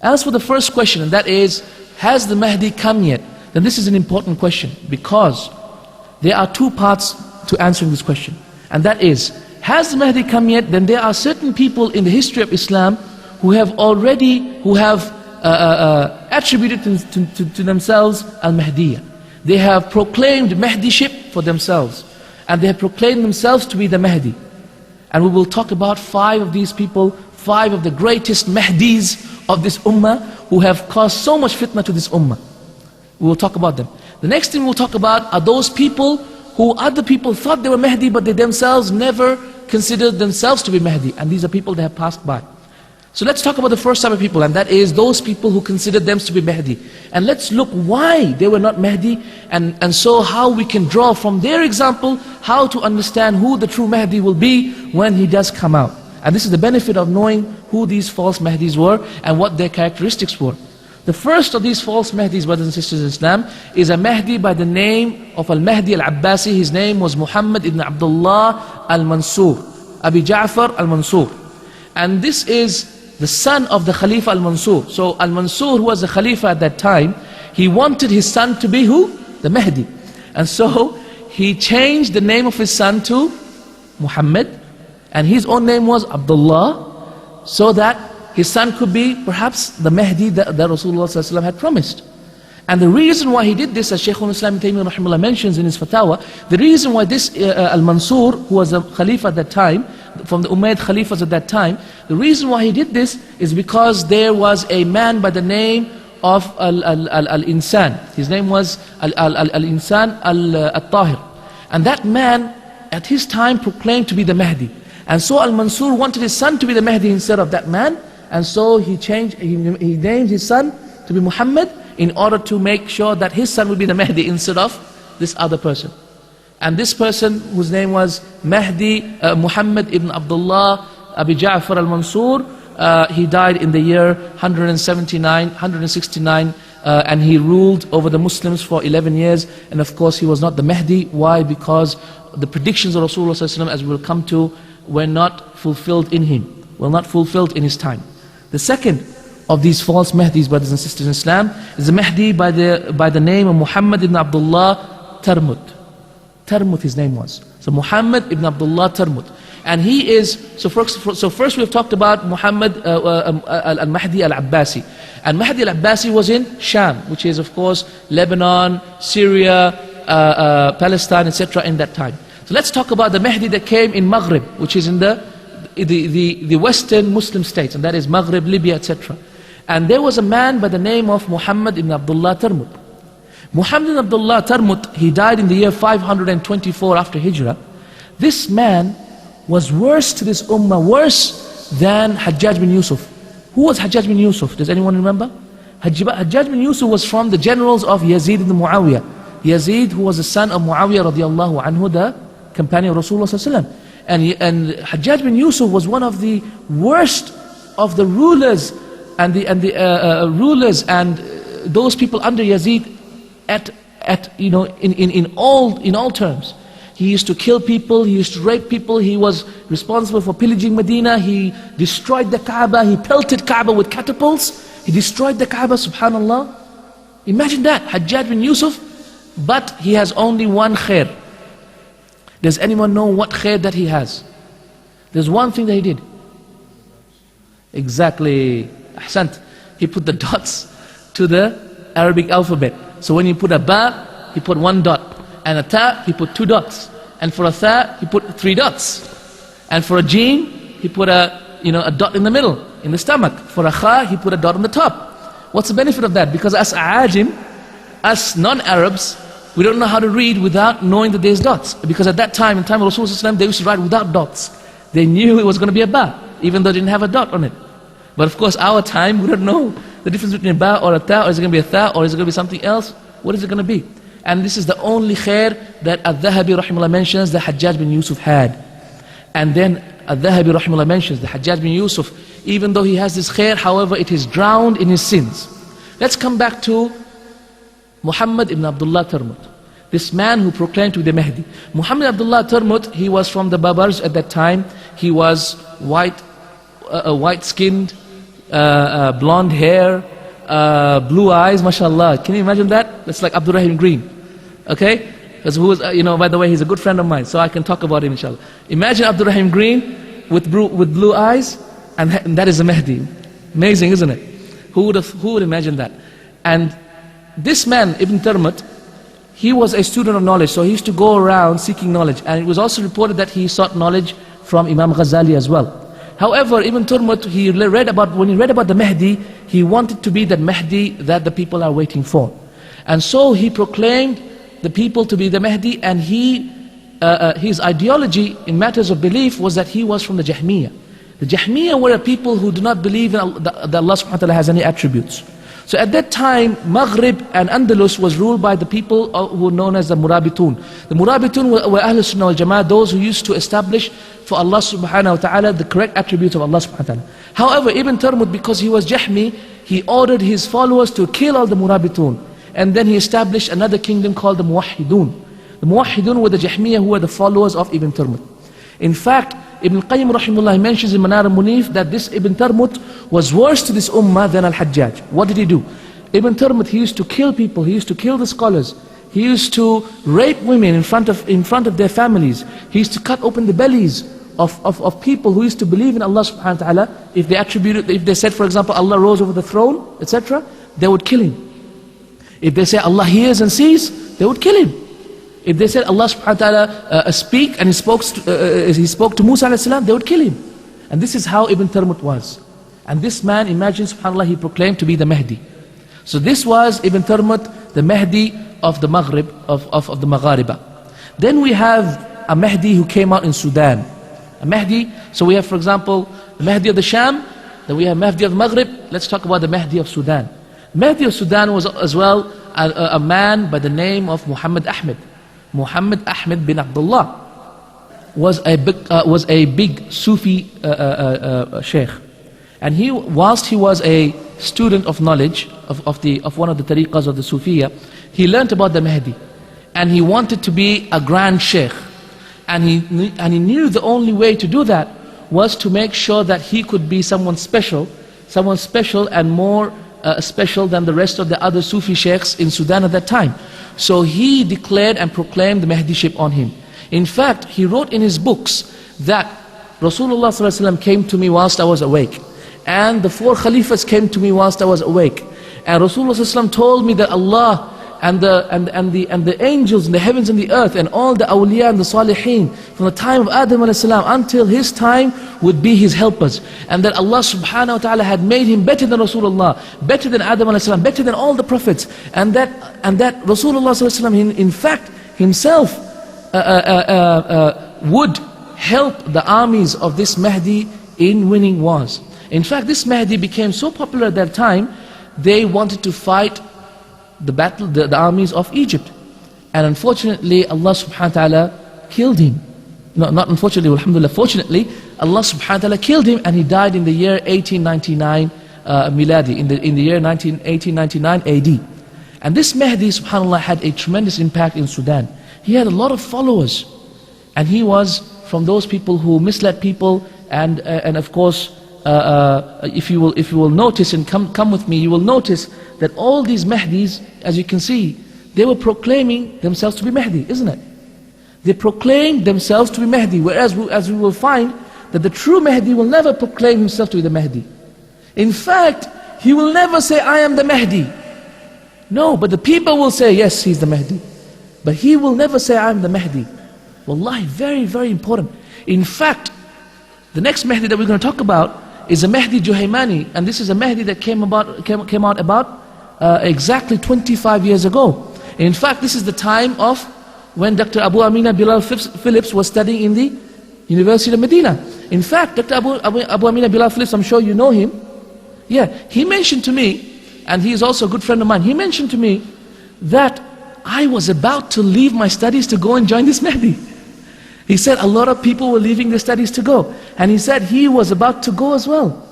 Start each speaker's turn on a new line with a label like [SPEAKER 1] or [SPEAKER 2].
[SPEAKER 1] As for the first question, and that is, has the Mahdi come yet? Then this is an important question, because there are two parts to answering this question. And that is, has the Mahdi come yet? Then there are certain people in the history of Islam who have attributed to themselves Al-Mahdiyyah. They have proclaimed Mahdiship for themselves, and they have proclaimed themselves to be the Mahdi. And we will talk about 5 of these people, 5 of the greatest Mahdis of this ummah, who have caused so much fitna to this ummah. We will talk about them. The next thing we'll talk about are those people who other people thought they were Mahdi, but they themselves never considered themselves to be Mahdi. And these are people that have passed by. So let's talk about the first type of people, and that is those people who considered them to be Mahdi. And let's look why they were not Mahdi, and so how we can draw from their example how to understand who the true Mahdi will be when he does come out. And this is the benefit of knowing who these false Mahdis were and what their characteristics were. The first of these false Mahdis, brothers and sisters in Islam, is a Mahdi by the name of Al-Mahdi Al-Abbasi. His name was Muhammad ibn Abdullah Al-Mansur, Abi Ja'far Al-Mansur. And this is the son of the Khalifa Al-Mansur. So Al-Mansur, who was the Khalifa at that time, he wanted his son to be who? The Mahdi. And so he changed the name of his son to Muhammad, and his own name was Abdullah, so that his son could be perhaps the Mahdi that Rasulullah ﷺ had promised. And the reason why he did this, as Shaykh al-Islam Ibn Taymiyyah rahimahullah mentions in his fatwa, the reason why this Al-Mansur, who was a Khalifa at that time, from the Umayyad Khalifas at that time, the reason why he did this is because there was a man by the name of Al-Insan. His name was Al-Insan Al-Tahir. And that man at his time proclaimed to be the Mahdi. And so Al-Mansur wanted his son to be the Mahdi instead of that man. And so he named his son to be Muhammad in order to make sure that his son would be the Mahdi instead of this other person. And this person, whose name was Muhammad ibn Abdullah Abi Ja'far al-Mansur, he died in the year 169, and he ruled over the Muslims for 11 years. And of course he was not the Mahdi. Why? Because the predictions of Rasulullah ﷺ, as we will come to, were not fulfilled in him, were not fulfilled in his time. The second of these false Mahdis, brothers and sisters in Islam, is the Mahdi by the name of Muhammad ibn Abdullah Tarmut. Tarmut his name was. So Muhammad ibn Abdullah Tarmut. And he is, so first we've talked about Muhammad al-Mahdi al-Abbasi. And Mahdi al-Abbasi was in Sham, which is of course Lebanon, Syria, Palestine, etc. in that time. So let's talk about the Mahdi that came in Maghrib, which is in the Western Muslim states, and that is Maghrib, Libya, etc. And there was a man by the name of Muhammad ibn Abdullah Tarmut. Muhammad ibn Abdullah Tarmut, he died in the year 524 after Hijrah. This man was worse to this ummah, worse than Hajjaj bin Yusuf. Who was Hajjaj bin Yusuf? Does anyone remember? Hajjaj bin Yusuf was from the generals of Yazid ibn Muawiyah. Yazid, who was the son of Muawiyah radiallahu anhu, the companion of Rasulullah sallallahu alaihi wasallam. And Hajjaj bin Yusuf was one of the worst of the rulers and those people under Yazid in all terms. He used to kill people, he used to rape people, he was responsible for pillaging Medina, he destroyed the Kaaba, he pelted Kaaba with catapults, he destroyed the Kaaba, subhanallah. Imagine that, Hajjaj bin Yusuf, but he has only one khair. Does anyone know what khair that he has? There's one thing that he did. Exactly, ahsant. He put the dots to the Arabic alphabet. So when you put a ba, he put 1 dot. And a ta, he put 2 dots. And for a tha, he put 3 dots. And for a jeen, he put a dot in the middle, in the stomach. For a kha, he put a dot on the top. What's the benefit of that? Because us Aajim, us non-Arabs, we don't know how to read without knowing that there's dots. Because at that time, in the time of Rasulullah, they used to write without dots. They knew it was going to be a ba, even though they didn't have a dot on it. But of course, our time, we don't know the difference between a ba or a ta, or is it going to be a tha, or is it going to be something else? What is it going to be? And this is the only khair that Al-Dhahabi rahimahullah mentions that Hajjaj bin Yusuf had. And then Al-Dhahabi rahimahullah mentions that Hajjaj bin Yusuf, even though he has this khair, however, it is drowned in his sins. Let's come back to Muhammad ibn Abdullah Tarmut, this man who proclaimed to be the Mahdi. Muhammad Abdullah Tarmut, he was from the Babars at that time. He was white-skinned, blonde hair, blue eyes, mashallah. Can you imagine that? That's like Abdurrahim Green. Okay? Because who is, by the way, he's a good friend of mine, so I can talk about him, inshallah. Imagine Abdurrahim Green with blue eyes, and that is the Mahdi. Amazing, isn't it? Who would imagine that? And this man, Ibn Tarmut, he was a student of knowledge, so he used to go around seeking knowledge. And it was also reported that he sought knowledge from Imam Ghazali as well. However, Ibn Tarmut, when he read about the Mahdi, he wanted to be that Mahdi that the people are waiting for. And so he proclaimed the people to be the Mahdi, and his ideology in matters of belief was that he was from the Jahmiyyah. The Jahmiyyah were a people who do not believe that Allah subhanahu wa ta'ala has any attributes. So at that time, Maghrib and Andalus was ruled by the people who were known as the Murabitun. The Murabitun were Ahl Sunnah wal Jama'ah, those who used to establish for Allah subhanahu wa ta'ala the correct attributes of Allah subhanahu wa ta'ala. However, Ibn Tarmut, because he was Jahmi, he ordered his followers to kill all the Murabitun. And then he established another kingdom called the Muwahhidun. The Muwahhidun were the Jahmiyyah who were the followers of Ibn Tarmut. In fact, Ibn Qayyim rahimahullah mentions in Manar al-Munif that this Ibn Tarmut was worse to this ummah than Al-Hajjaj. What did he do? Ibn Tarmut, he used to kill people, he used to kill the scholars, he used to rape women in front of their families, he used to cut open the bellies of people who used to believe in Allah subhanahu wa ta'ala. If they said, for example, Allah rose over the throne, etc., they would kill him. If they say Allah hears and sees, they would kill him. If they said Allah subhanahu wa ta'ala speak and he spoke to Musa alayhi salam, they would kill him. And this is how Ibn Tarmut was. And this man, imagine, subhanAllah, he proclaimed to be the Mahdi. So this was Ibn Tarmut, the Mahdi of the Maghrib, of the Maghariba. Then we have a Mahdi who came out in Sudan. A Mahdi, so we have, for example, the Mahdi of the Sham, then we have Mahdi of the Maghrib. Let's talk about the Mahdi of Sudan. Mahdi of Sudan was as well a man by the name of Muhammad Ahmed. Muhammad Ahmed bin Abdullah was a big Sufi sheikh. And whilst he was a student of knowledge of one of the tariqas of the Sufiya, he learnt about the Mahdi. And he wanted to be a grand sheikh. And he knew the only way to do that was to make sure that he could be someone special and more special than the rest of the other Sufi sheikhs in Sudan at that time. So he declared and proclaimed the Mahdiship on him. In fact, he wrote in his books that Rasulullah ﷺ came to me whilst I was awake, and the 4 Khalifas came to me whilst I was awake, and Rasulullah ﷺ told me that Allah and the angels in the heavens and the earth and all the awliya and the salihin from the time of Adam ﷺ until his time would be his helpers, and that Allah subhanahu wa ta'ala had made him better than Rasulullah, better than Adam ﷺ, better than all the prophets, and that Rasulullah ﷺ in fact himself would help the armies of this Mahdi in winning wars. In fact, this Mahdi became so popular at that time, they wanted to fight the armies of Egypt. And unfortunately, Allah subhanahu wa ta'ala killed him. No, not unfortunately, alhamdulillah, fortunately, Allah subhanahu wa ta'ala killed him, and he died in the year 1899 Miladi, in the year 1899 AD. And this Mahdi, subhanAllah, had a tremendous impact in Sudan. He had a lot of followers, and he was from those people who misled people, and of course, if you will notice, and come with me, you will notice that all these Mahdis, as you can see, they were proclaiming themselves to be Mahdi, isn't it? They proclaimed themselves to be Mahdi, whereas as we will find that the true Mahdi will never proclaim himself to be the Mahdi. In fact, he will never say, I am the Mahdi. No, but the people will say, yes, he's the Mahdi. But he will never say, I am the Mahdi. Wallahi, very, very important. In fact, the next Mahdi that we're going to talk about is a Mahdi Juhaymani, and this is a Mahdi that came out about exactly 25 years ago. In fact, this is the time of when Dr. Abu Amina Bilal Phillips was studying in the University of Medina. In fact, Dr. Abu Amina Bilal Phillips, I'm sure you know him. Yeah, he mentioned to me, and he is also a good friend of mine, he mentioned to me that I was about to leave my studies to go and join this Mahdi. He said a lot of people were leaving their studies to go. And he said he was about to go as well.